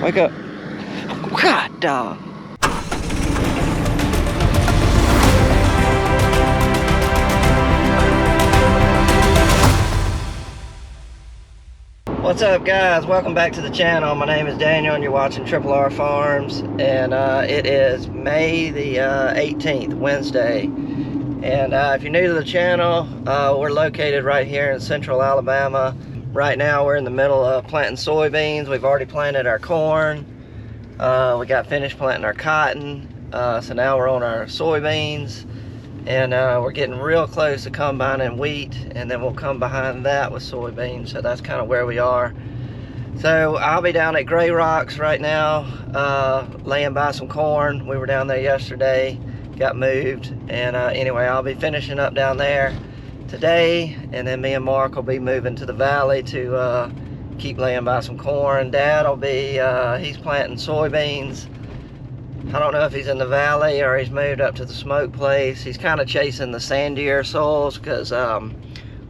Wake up. God, dog. What's up, guys? Welcome back to the channel. My name is Daniel and you're watching Triple R Farms, and it is May the 18th, Wednesday. And if you're new to the channel, we're located right here in central Alabama. Right now we're in the middle of planting soybeans. We've already planted our corn. We got finished planting our cotton. So now we're on our soybeans. And we're getting real close to combining wheat, and then we'll come behind that with soybeans. So that's kind of where we are. So I'll be down at Gray Rocks right now, laying by some corn. We were down there yesterday, got moved, and anyway, I'll be finishing up down there today, and then me and Mark will be moving to the valley to keep laying by some corn. Dad will be, he's planting soybeans. I don't know if he's in the valley or he's moved up to the smoke place. He's kind of chasing the sandier soils because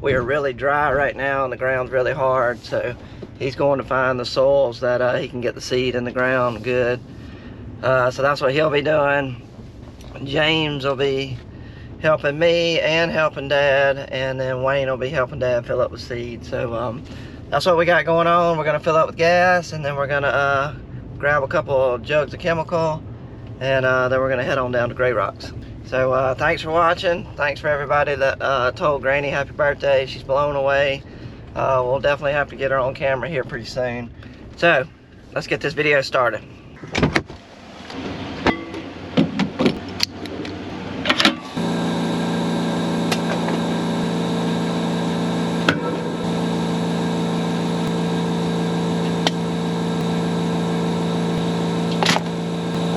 we are really dry right now and the ground's really hard. So he's going to find the soils that he can get the seed in the ground good. So that's what he'll be doing. James will be helping me and helping Dad, and then Wayne will be helping Dad fill up with seed. So that's what we got going on. We're gonna fill up with gas, and then we're gonna grab a couple of jugs of chemical, and then we're gonna head on down to Gray Rocks. So thanks for watching. Thanks for everybody that told Granny happy birthday. She's blown away. We'll definitely have to get her on camera here pretty soon. So let's get this video started.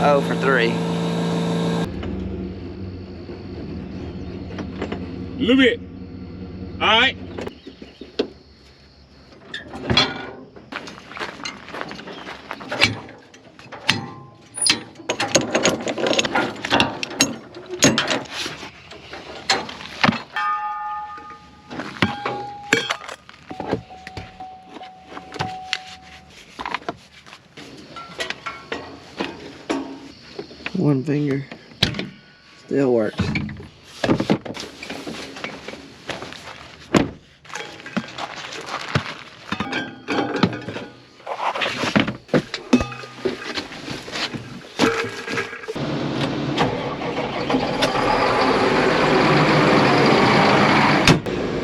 Oh for 3. A little bit. All right. One finger still works.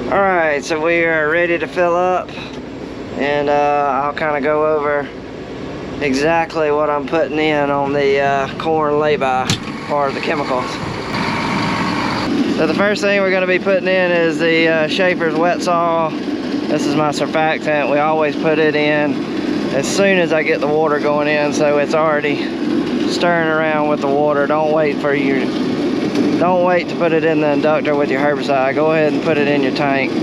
Alright, so we are ready to fill up, and I'll kind of go over exactly what I'm putting in on the corn lay-by part of the chemicals. So the first thing we're going to be putting in is the Schaefer's wet saw. This is my surfactant. We always put it in as soon as I get the water going in, so it's already stirring around with the water. Don't wait to put it in the inductor with your herbicide. Go ahead and put it in your tank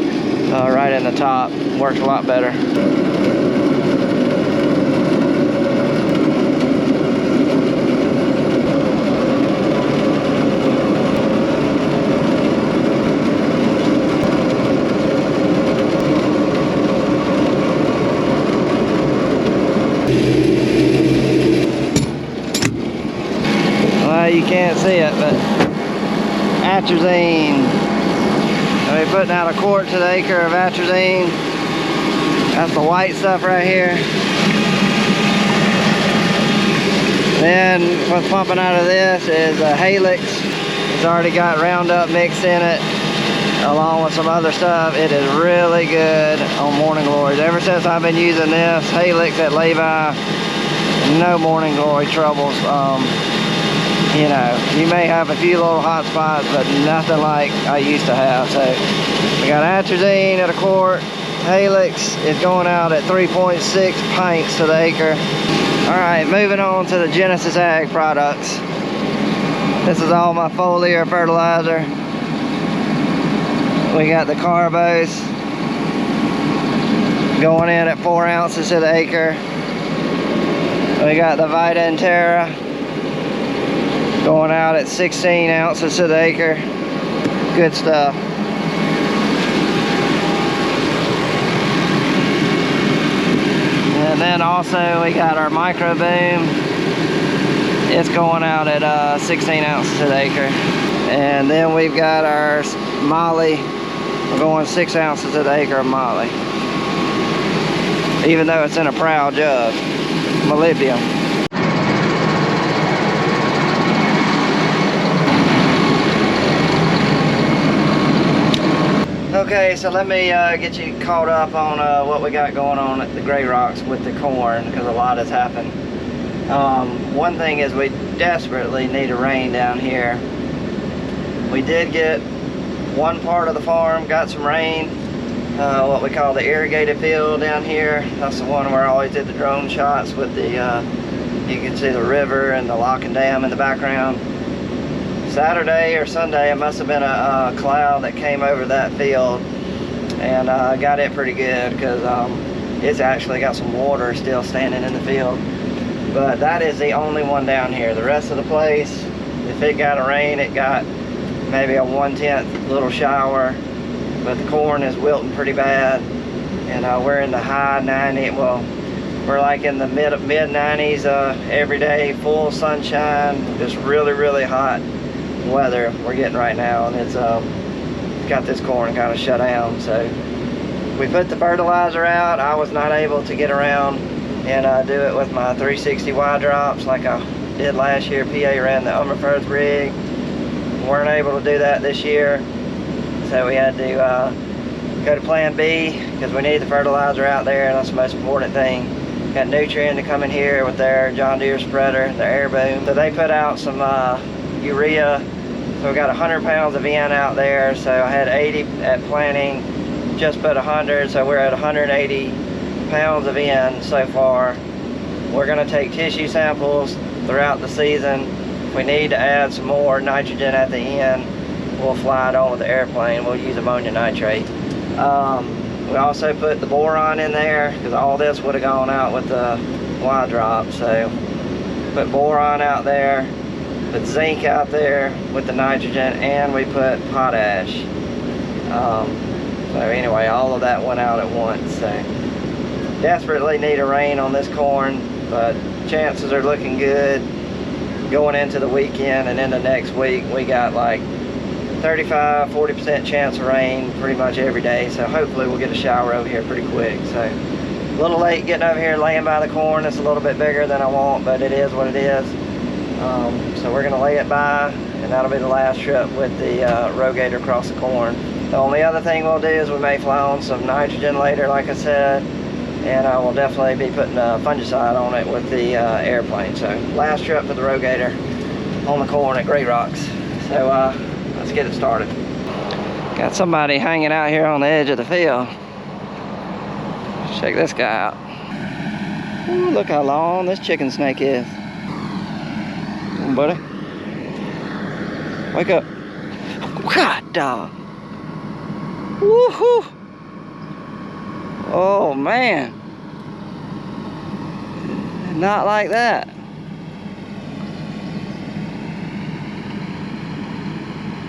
right in the top. Works a lot better. You can't see it, but atrazine. I'll be putting out a quart to the acre of atrazine. That's the white stuff right here. Then what's pumping out of this is a Halix. It's already got Roundup mixed in it, along with some other stuff. It is really good on Morning Glories. Ever since I've been using this Halix at lay-by, no Morning Glory troubles. You know, you may have a few little hot spots, but nothing like I used to have. So we got atrazine at a quart. Halix is going out at 3.6 pints to the acre. All right, moving on to the Genesis Ag products. This is all my foliar fertilizer. We got the Carbos going in at 4 ounces to the acre. We got the Vita and Terra going out at 16 ounces to the acre. Good stuff. then also we got our micro boom. It's going out at 16 ounces an acre. And then we've got our molly. We're going 6 ounces an acre of molly. Even though it's in a proud jug, molybdenum. Okay, so let me get you caught up on what we got going on at the Grey Rocks with the corn, because a lot has happened. One thing is we desperately need a rain down here. We did get one part of the farm, got some rain, what we call the irrigated field down here. That's the one where I always did the drone shots with the, you can see the river and the locking dam in the background. Saturday or Sunday, it must have been a cloud that came over that field and got it pretty good, because it's actually got some water still standing in the field. But that is the only one down here. The rest of the place, if it got a rain, it got maybe a 1/10 little shower, but the corn is wilting pretty bad, and we're in the high 90s. Well, we're like in the mid 90s every day, full sunshine, just really hot weather we're getting right now, and it's got this corn kind of shut down. So we put the fertilizer out. I was not able to get around and do it with my 360 Y drops like I did last year. PA ran the Ummerfirth rig. Weren't able to do that this year, so we had to go to plan B, because we need the fertilizer out there, and that's the most important thing. Got Nutrien to come in here with their John Deere spreader, their Airboom. So they put out some urea. So we got 100 pounds of N out there. So I had 80 at planting, just put 100, so we're at 180 pounds of N so far. We're gonna take tissue samples throughout the season. If we need to add some more nitrogen at the end, we'll fly it on with the airplane. We'll use ammonia nitrate. We also put the boron in there, because all this would have gone out with the Y drop. So put boron out there, put zinc out there with the nitrogen, and we put potash. So anyway, all of that went out at once. So desperately need a rain on this corn, but chances are looking good going into the weekend and into next week. We got like 35-40% chance of rain pretty much every day, so hopefully we'll get a shower over here pretty quick. So a little late getting over here laying by the corn. It's a little bit bigger than I want, but it is what it is. So we're gonna lay it by, and that'll be the last trip with the rogator across the corn. The only other thing we'll do is we may fly on some nitrogen later, like I said, and I will definitely be putting a fungicide on it with the airplane. So last trip for the rogator on the corn at Grey Rocks. So let's get it started. Got somebody hanging out here on the edge of the field. Check this guy out. Ooh, look how long this chicken snake is. Come on, buddy. Wake up. God dog. Woohoo! Oh man. Not like that.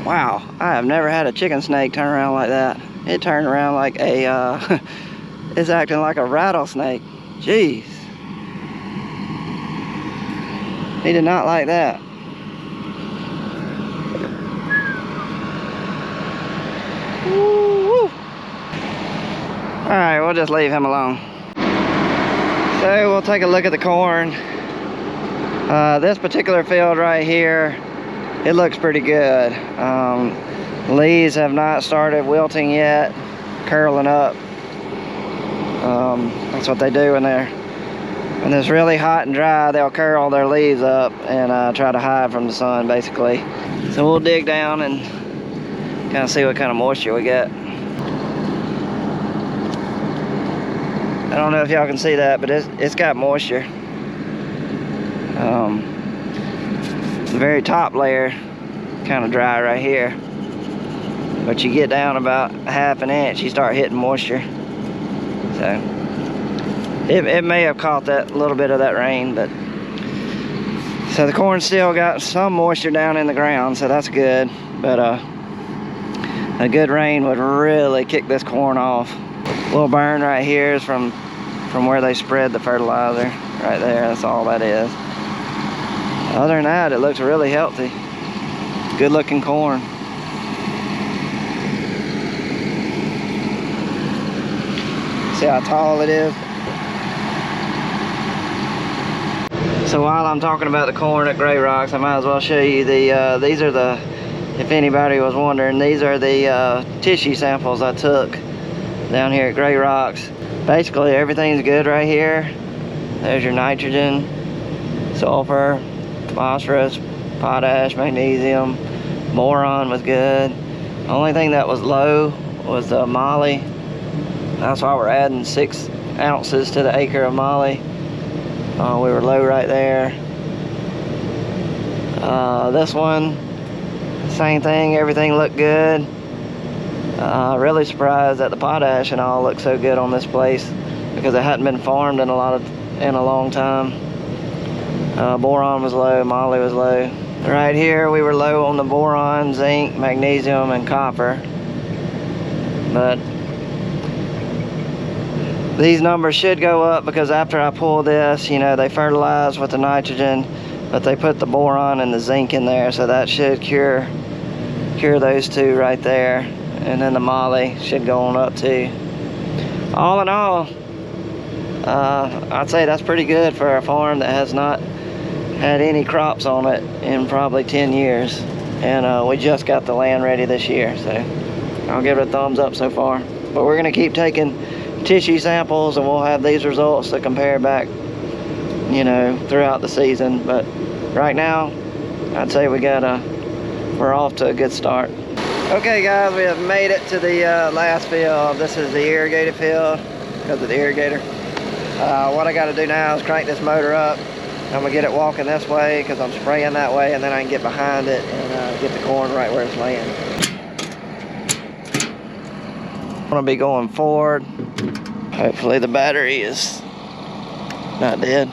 Wow, I have never had a chicken snake turn around like that. It turned around like a, it's acting like a rattlesnake. Jeez. He did not like that. Woo-woo. All right, we'll just leave him alone. So we'll take a look at the corn. This particular field right here, it looks pretty good. Leaves have not started wilting yet, curling up. That's what they do when it's really hot and dry. They'll curl their leaves up and try to hide from the sun, basically. So we'll dig down and kind of see what kind of moisture we get. I don't know if y'all can see that, but it's got moisture. The very top layer kind of dry right here, but you get down about ½ an inch, you start hitting moisture. So it may have caught that little bit of that rain, but so the corn still got some moisture down in the ground, so that's good. But a good rain would really kick this corn off. Little burn right here is from from where they spread the fertilizer. Right there, that's all that is. Other than that, it looks really healthy. Good looking corn. See how tall it is? So while I'm talking about the corn at Grey Rocks, I might as well show you the, these are the, if anybody was wondering, these are the tissue samples I took down here at Grey Rocks. Basically everything's good right here. There's your nitrogen, sulfur, phosphorus, potash, magnesium, boron was good. The only thing that was low was the moly. That's why we're adding 6 ounces to the acre of moly. We were low right there. This one, same thing, everything looked good. Really surprised that the potash and all looked so good on this place because it hadn't been farmed in a long time. Boron was low, moly was low. Right here we were low on the boron, zinc, magnesium, and copper. But these numbers should go up because after I pull this, you know, they fertilize with the nitrogen, but they put the boron and the zinc in there, so that should cure those two right there. And then the moly should go on up too. All in all, I'd say that's pretty good for a farm that has not had any crops on it in probably 10 years. And we just got the land ready this year, so I'll give it a thumbs up so far. But we're gonna keep taking tissue samples and we'll have these results to compare back, you know, throughout the season. But right now, I'd say we're off to a good start. Okay guys, we have made it to the last field. This is the irrigated field because of the irrigator. What I got to do now is crank this motor up. I'm gonna get it walking this way because I'm spraying that way, and then I can get behind it and get the corn right where it's laying. I'm gonna be going forward. Hopefully the battery is not dead.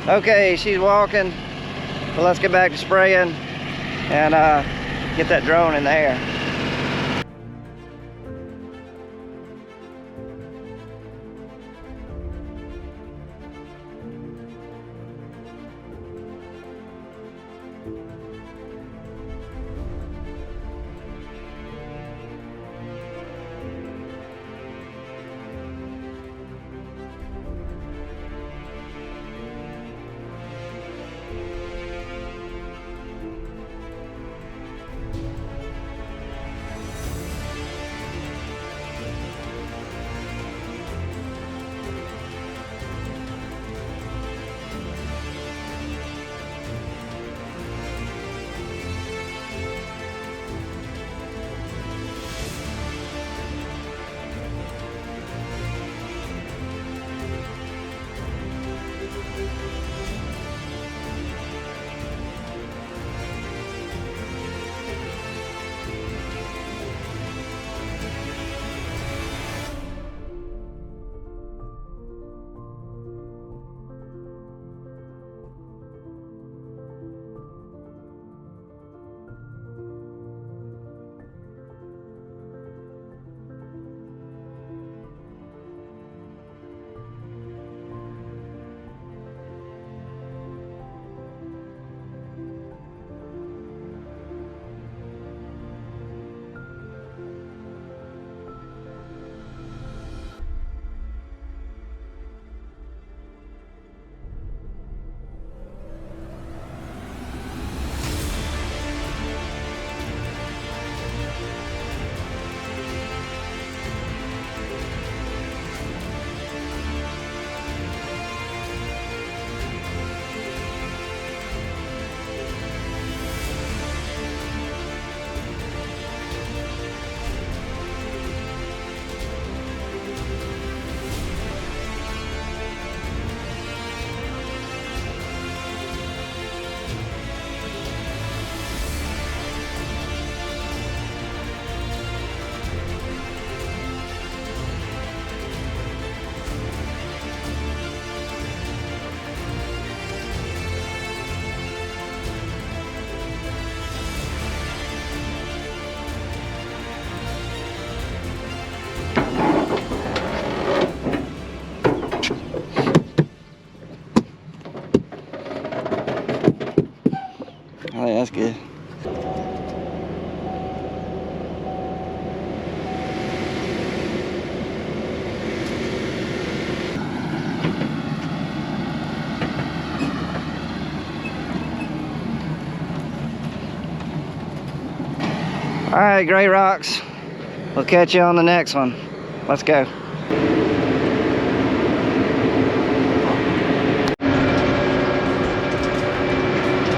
Okay, she's walking. Well, let's get back to spraying and get that drone in the air. All right, Gray Rocks. We'll catch you on the next one. Let's go.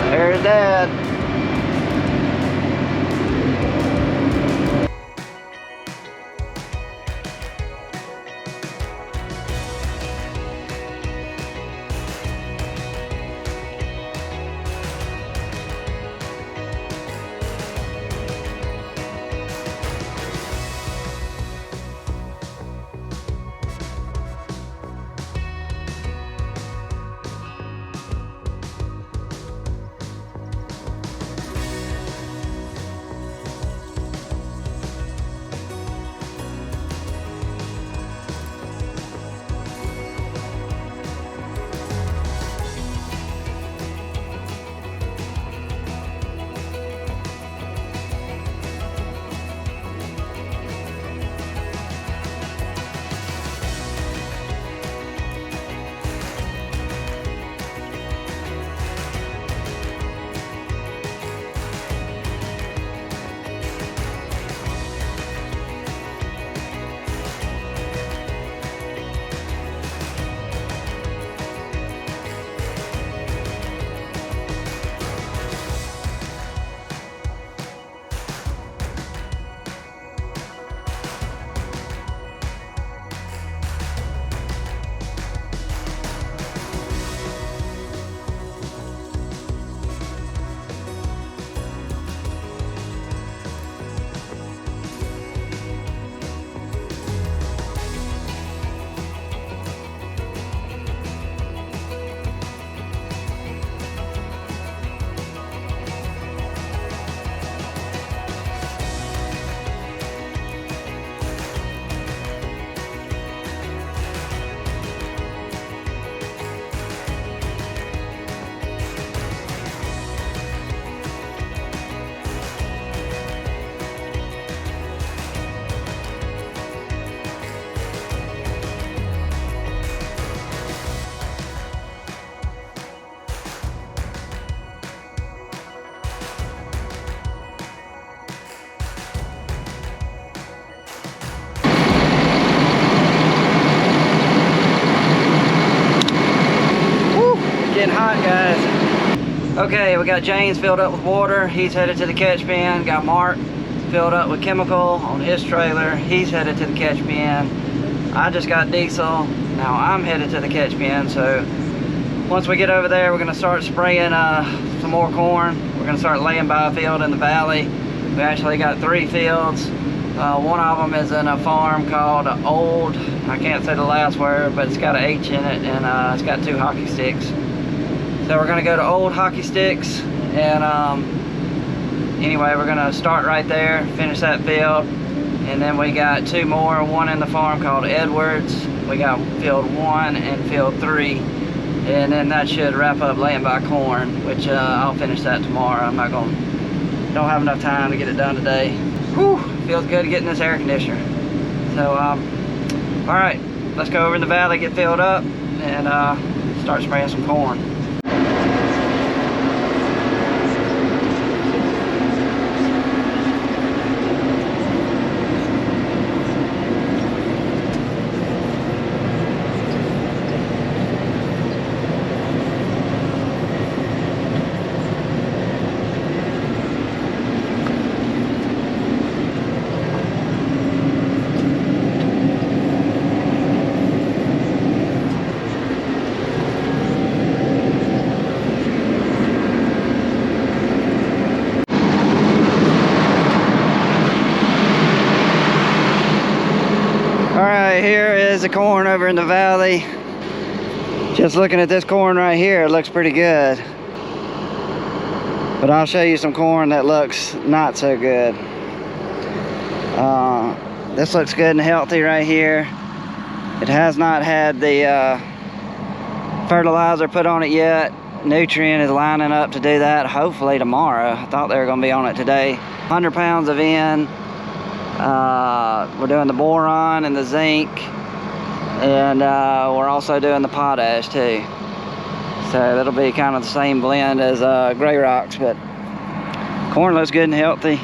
There's Dad. Getting hot, guys. Okay, we got James filled up with water. He's headed to the catch bin. Got Mark filled up with chemical on his trailer. He's headed to the catch bin. I just got diesel. Now I'm headed to the catch bin. So once we get over there, we're gonna start spraying some more corn. We're gonna start laying by a field in the valley. We actually got 3 fields. One of them is in a farm called Old. I can't say the last word, but it's got an H in it, and it's got 2 hockey sticks. So we're gonna go to Old Hockey Sticks, and anyway, we're gonna start right there, finish that field, and then we got 2 more, one in the farm called Edwards. We got field 1 and field 3, and then that should wrap up laying by corn, which I'll finish that tomorrow. Don't have enough time to get it done today. Whew, feels good to get in this air conditioner. So, all right, let's go over in the valley, get filled up, and start spraying some corn. Alright, here is the corn over in the valley. Just looking at this corn right here, it looks pretty good. But I'll show you some corn that looks not so good. This looks good and healthy right here. It has not had the fertilizer put on it yet. Nutrient is lining up to do that hopefully tomorrow. I thought they were going to be on it today. 100 pounds of N. We're doing the boron and the zinc, and we're also doing the potash too. So that'll be kind of the same blend as Gray Rocks, but corn looks good and healthy.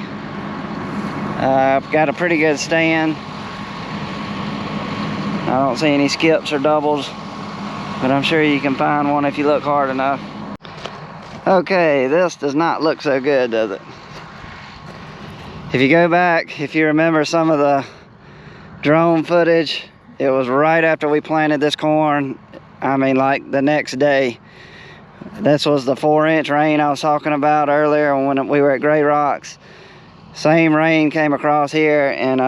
I've got a pretty good stand. I don't see any skips or doubles, but I'm sure you can find one if you look hard enough. Okay, this does not look so good, does it? If you go back, if you remember some of the drone footage, it was right after we planted this corn. I mean, like the next day. This was the 4-inch rain I was talking about earlier when we were at Gray Rocks. Same rain came across here, and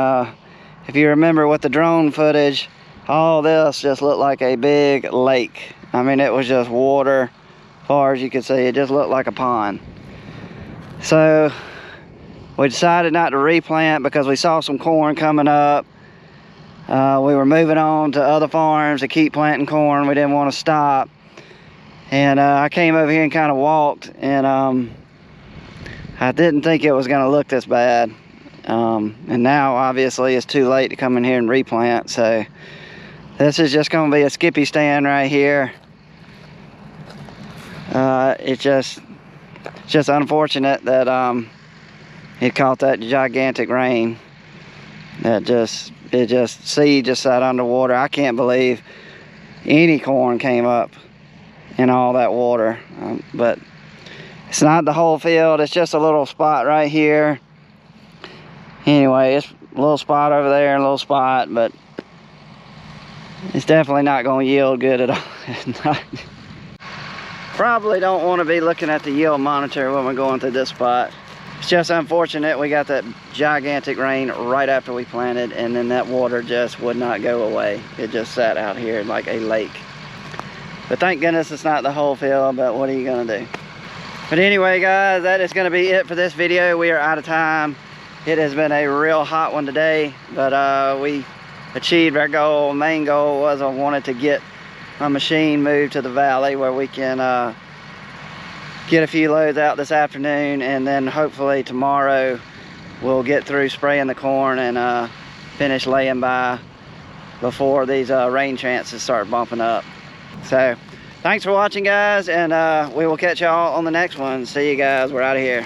if you remember with the drone footage, all this just looked like a big lake. I mean, it was just water as far as you could see. It just looked like a pond. So we decided not to replant because we saw some corn coming up. We were moving on to other farms to keep planting corn. We didn't want to stop. And I came over here and kind of walked, and I didn't think it was going to look this bad. And now obviously it's too late to come in here and replant. So this is just going to be a skippy stand right here. It's just unfortunate that it caught that gigantic rain. Seed just sat underwater. I can't believe any corn came up in all that water. But it's not the whole field, it's just a little spot right here. Anyway, it's a little spot over there and a little spot, but it's definitely not going to yield good at all. Probably don't want to be looking at the yield monitor when we're going through this spot. It's just unfortunate we got that gigantic rain right after we planted, and then that water just would not go away. It just sat out here like a lake. But thank goodness it's not the whole field, but what are you gonna do? But anyway, guys, that is gonna be it for this video. We are out of time. It has been a real hot one today, but we achieved our goal. Main goal was I wanted to get my machine moved to the valley where we can get a few loads out this afternoon, and then hopefully tomorrow we'll get through spraying the corn and finish laying by before these rain chances start bumping up. So thanks for watching, guys, and we will catch y'all on the next one. See you guys. We're out of here.